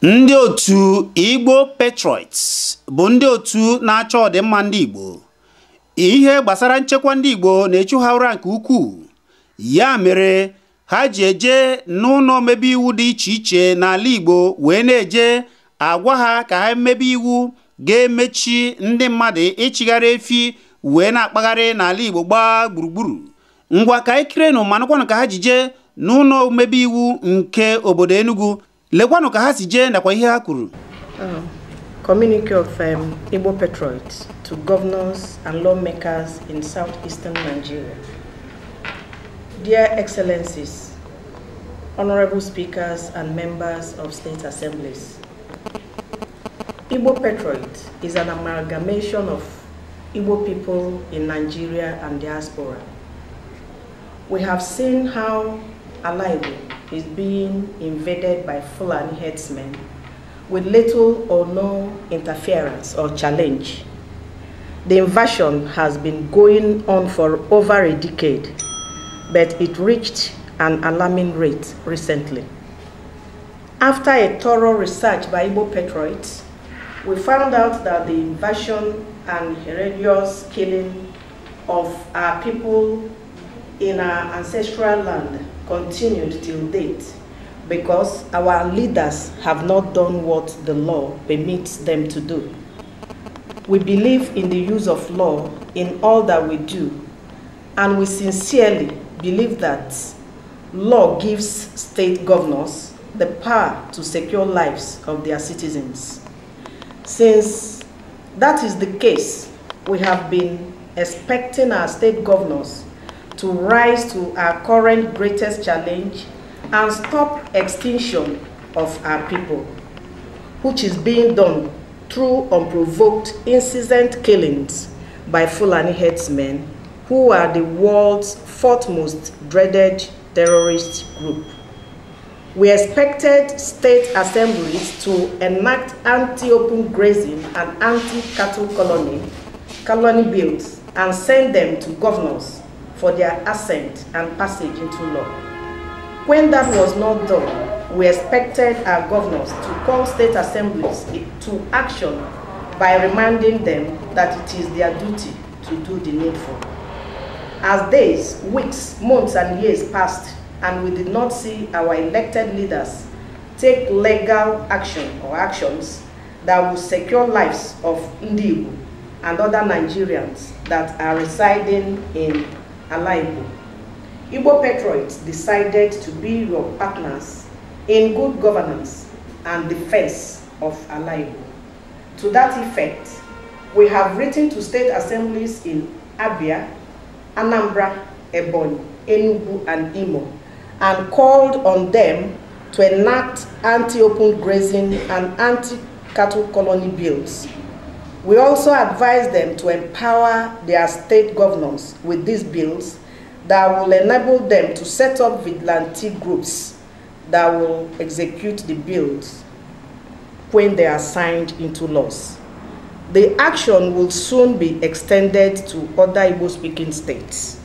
Ndị otu Igbo Patriots bụ ndị otu na-achọ ọdịmma ndị Igbo. Ihe gbasara nchekwa ndị Igbo na-echu ha ụra nke ukwuu. Ya mere ha ji eje n'ụlọ mmebi iwu dị iche iche n'ala Igbo wee na-eje agwa ha ka ha mmebi iwu ga-emechi ndị mmadụ ịchịgharị efi wee na-akpagharị n'ala Igbo gbaa gburugburu. Ngwa ka ikirenu manụkwanụ ka ha jije n'ụlọ mmebi iwu nke obodo Enugu. Legwanu ka ha si je nakwa ihe ha kwuru. Communique of Igbo Patriots to governors and lawmakers in southeastern Nigeria. Dear Excellencies, honorable speakers and members of state assemblies, Igbo Patriot is an amalgamation of Igbo people in Nigeria and diaspora. We have seen how Igbo is being invaded by Fulani herdsmen with little or no interference or challenge. The invasion has been going on for over a decade, but it reached an alarming rate recently. After a thorough research by Igbo Patriots, we found out that the invasion and horrendous killing of our people in our ancestral land continued till date because our leaders have not done what the law permits them to do. We believe in the use of law in all that we do, and we sincerely believe that law gives state governors the power to secure lives of their citizens. Since that is the case, we have been expecting our state governors to rise to our current greatest challenge and stop extinction of our people, which is being done through unprovoked incessant killings by Fulani herdsmen, who are the world's fourth most dreaded terrorist group. We expected state assemblies to enact anti-open grazing and anti-cattle colony bills and send them to governors for their assent and passage into law. When that was not done, we expected our governors to call state assemblies to action by reminding them that it is their duty to do the needful. As days, weeks, months, and years passed, and we did not see our elected leaders take legal action or actions that will secure lives of Igbo and other Nigerians that are residing in Igbo. Igbo Patriots decided to be your partners in good governance and defense of Igbo. To that effect, we have written to state assemblies in Abia, Anambra, Ebonyi, Enugu, and Imo, and called on them to enact anti-open grazing and anti-cattle colony bills. We also advise them to empower their state governors with these bills that will enable them to set up vigilante groups that will execute the bills when they are signed into laws. The action will soon be extended to other Igbo-speaking states.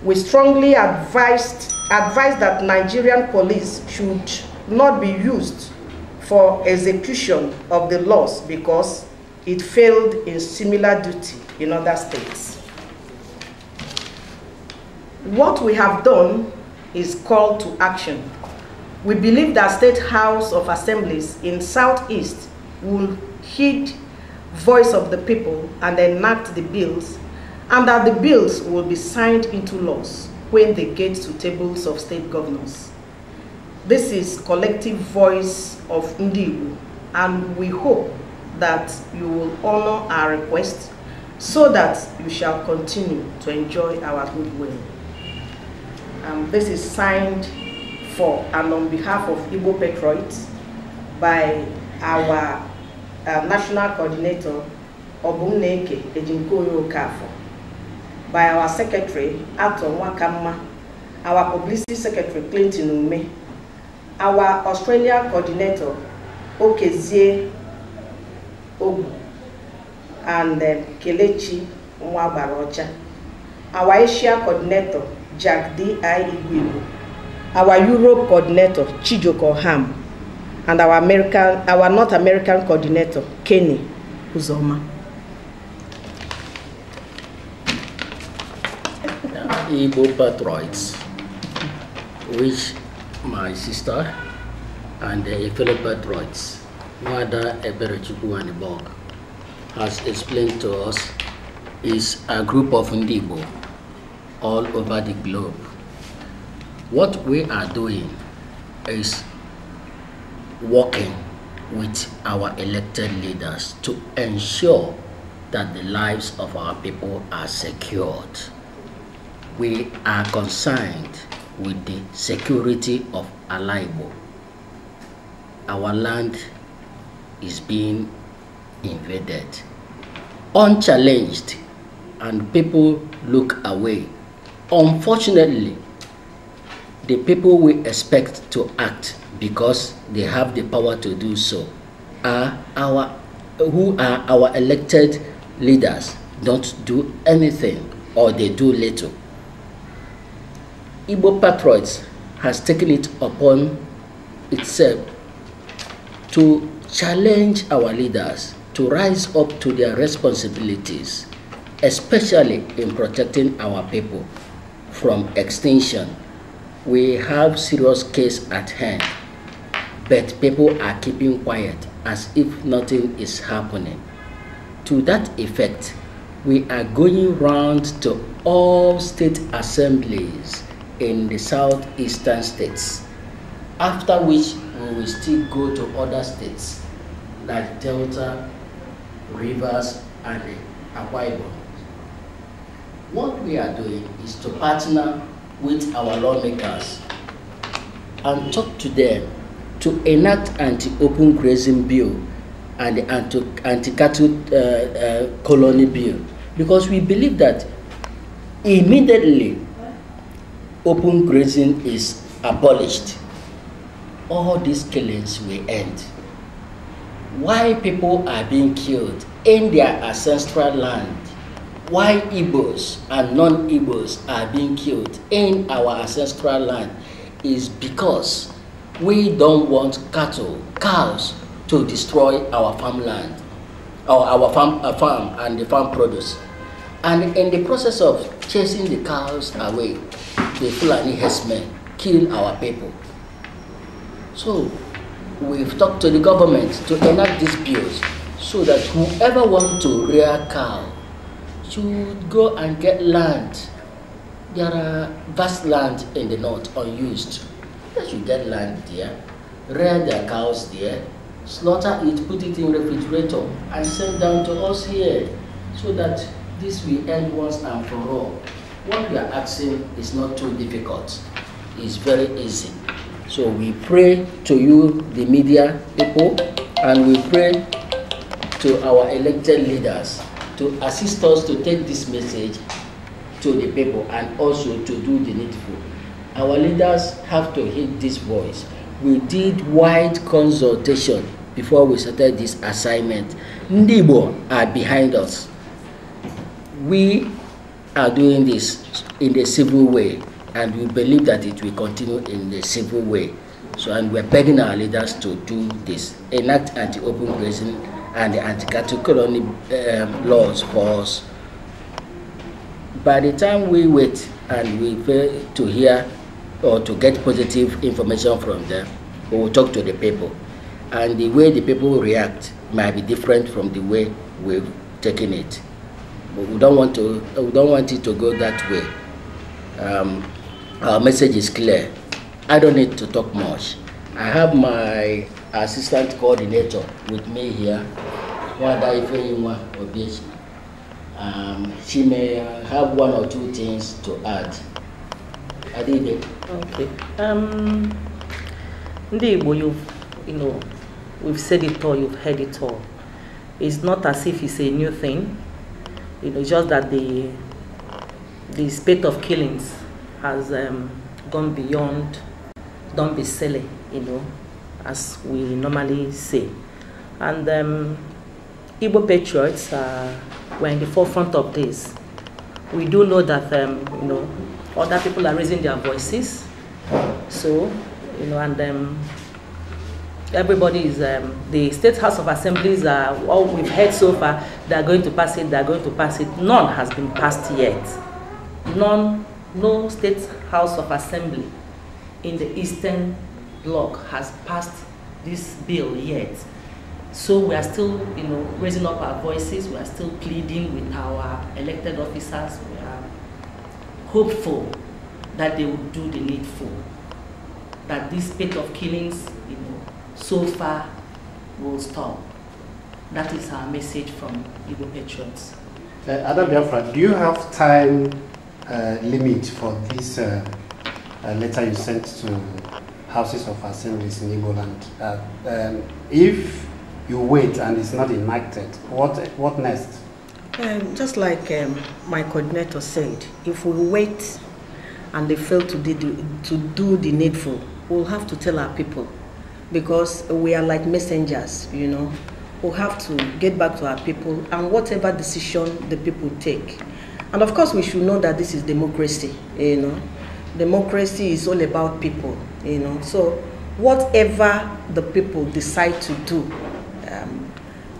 We strongly advise that Nigerian police should not be used for execution of the laws because it failed in similar duty in other states. What we have done is call to action. We believe that State House of Assemblies in Southeast will heed voice of the people and enact the bills, and that the bills will be signed into laws when they get to tables of state governors. This is collective voice of Igbo, and we hope that you will honor our request so that you shall continue to enjoy our goodwill. This is signed for and on behalf of Igbo Patriots by our National Coordinator, Obumneke Ejinkoyo Okafo, by our Secretary, Ato Wakamma, our Publicity Secretary, Clinton Ume, our Australian Coordinator, Okezie Ogu, and Kelechi Mwabarocha. our Asia coordinator, Jack D.I. Igbo, our Europe coordinator, Chijoko Ham, and our North American coordinator, Kenny Uzoma. Igbo Patriots, which my sister and the fellow patriots, Wada Eberechukwu and Ibok, has explained to us, is a group of Igbo all over the globe. What we are doing is working with our elected leaders to ensure that the lives of our people are secured. We are concerned with the security of Igbo. Our land is being invaded, unchallenged, and people look away. Unfortunately, the people we expect to act because they have the power to do so are our elected leaders. Don't do anything, or they do little. Igbo Patriots has taken it upon itself to challenge our leaders to rise up to their responsibilities, especially in protecting our people from extinction. We have serious case at hand, but people are keeping quiet as if nothing is happening. To that effect, we are going round to all state assemblies in the southeastern states, after which we will still go to other states like Delta, Rivers, and Akwa Ibom. What we are doing is to partner with our lawmakers and talk to them to enact anti-open grazing bill and the anti-cattle colony bill, because we believe that immediately open grazing is abolished, all these killings will end. Why people are being killed in their ancestral land, why Igbos and non-Igbos are being killed in our ancestral land, is because we don't want cows to destroy our farmland, or our farm and the farm produce. And in the process of chasing the cows away, the Fulani herdsmen kill our people. So we've talked to the government to enact these bills so that whoever wants to rear cow should go and get land. There are vast land in the north unused. They should get land there, rear their cows there, slaughter it, put it in refrigerator, and send down to us here, so that this will end once and for all. What we are asking is not too difficult. It's very easy. So we pray to you, the media people, and we pray to our elected leaders to assist us to take this message to the people and also to do the needful. Our leaders have to hear this voice. We did wide consultation before we started this assignment. Igbo are behind us. We are doing this in the civil way, and we believe that it will continue in the civil way. So, and we're begging our leaders to do this, enact anti-open grazing and the anti-cattle colony laws for us. By the time we wait and we fail to hear or to get positive information from them, we will talk to the people. And the way the people react might be different from the way we've taken it. But we don't want it to go that way. Our message is clear. I don't need to talk much. I have my assistant coordinator with me here. She may have one or two things to add. Adide. Okay. Igbo, we've said it all, you've heard it all. It's not as if it's a new thing. Just that the spate of killings has gone beyond, don't be silly, as we normally say. And Igbo patriots were in the forefront of this we do know that you know, other people are raising their voices. So, you know, and everybody is, the State House of Assemblies are, all we've heard so far, they are going to pass it, they are going to pass it. None has been passed yet. None, no State House of Assembly in the Eastern Bloc has passed this bill yet. So we are still, you know, raising up our voices, we are still pleading with our elected officers, we are hopeful that they will do the needful, that this spate of killings, you know, so far will stop. That is our message from Igbo Patriots. Adam Biafra, do you have time limit for this letter you sent to Houses of Assemblies in Igbo land? If you wait and it's not enacted, what next? Just like my coordinator said, if we wait and they fail to do the needful, we'll have to tell our people, because we are like messengers, you know. We'll have to get back to our people and whatever decision the people take. And of course, we should know that this is democracy, you know. Democracy is all about people, you know. So whatever the people decide to do,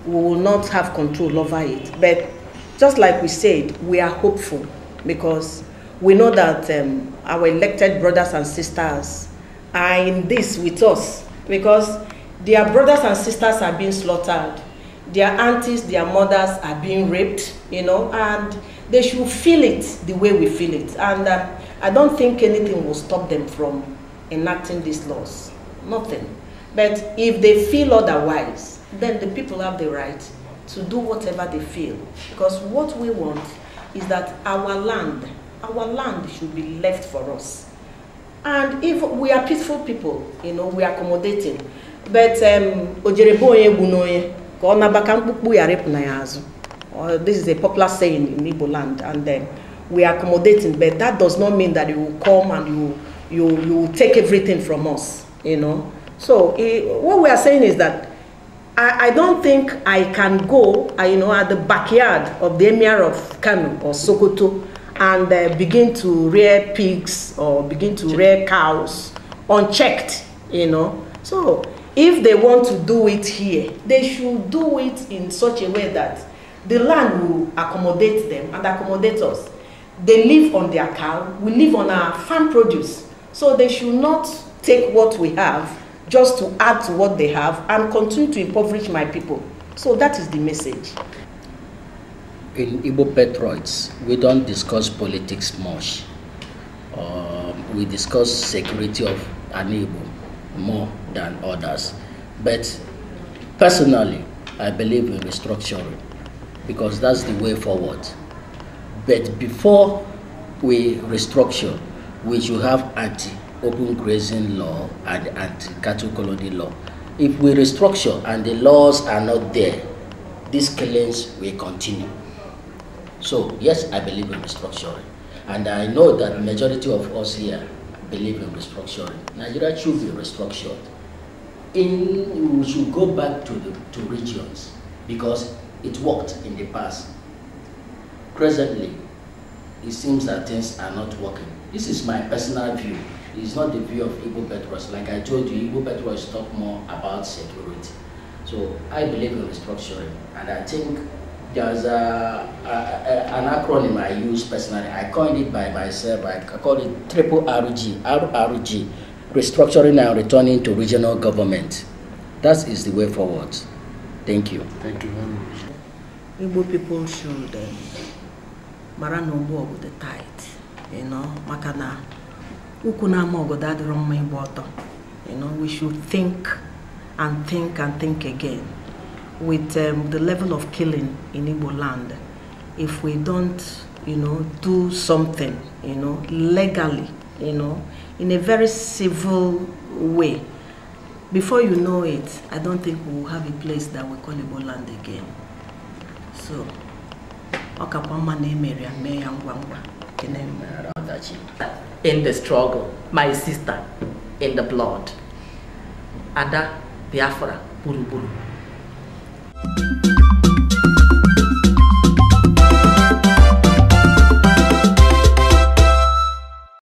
we will not have control over it. But just like we said, we are hopeful because we know that our elected brothers and sisters are in this with us, because their brothers and sisters are being slaughtered, their aunties, their mothers are being raped, you know, and they should feel it the way we feel it. And I don't think anything will stop them from enacting these laws. Nothing. But if they feel otherwise, then the people have the right to do whatever they feel. Because what we want is that our land should be left for us. And if we are peaceful people, you know, we are accommodating. But this is a popular saying in Igbo land, and we are accommodating, but that does not mean that you will come and you will take everything from us, you know. So what we are saying is that I don't think I can go, you know, at the backyard of the Emir of Kano or Sokoto and begin to rear pigs or begin to rear cows unchecked, you know. So if they want to do it here, they should do it in such a way that the land will accommodate them and accommodate us. They live on their cow, we live on our farm produce. So they should not take what we have just to add to what they have and continue to impoverish my people. So that is the message. In Igbo Patriots, we don't discuss politics much. We discuss security of an Igbo more than others. But personally, I believe in restructuring because that's the way forward. But before we restructure, we should have anti-open grazing law and anti-cattle colony law. If we restructure and the laws are not there, these killings will continue. So yes, I believe in restructuring. And I know that the majority of us here believe in restructuring. Nigeria should be restructured. We should go back to regions because it worked in the past. Presently, it seems that things are not working. This is my personal view. It's not the view of Igbo Patriots. Like I told you, Igbo Patriots talk more about security. So I believe in restructuring, and I think there's an acronym I use personally. I coined it by myself. I call it triple RG, RRG, restructuring and returning to regional government. That is the way forward. Thank you. Thank you very much. Igbo people should maranobo with the tide, you know, makana ukuna mogoda adroma Igbo oto. You know, we should think and think and think again. With the level of killing in Igbo land, if we don't, you know, do something, you know, legally, you know, in a very civil way, before you know it, I don't think we will have a place that we call Igbo land again. So, in the struggle, my sister in the blood, Ada Biafra Buru Buru.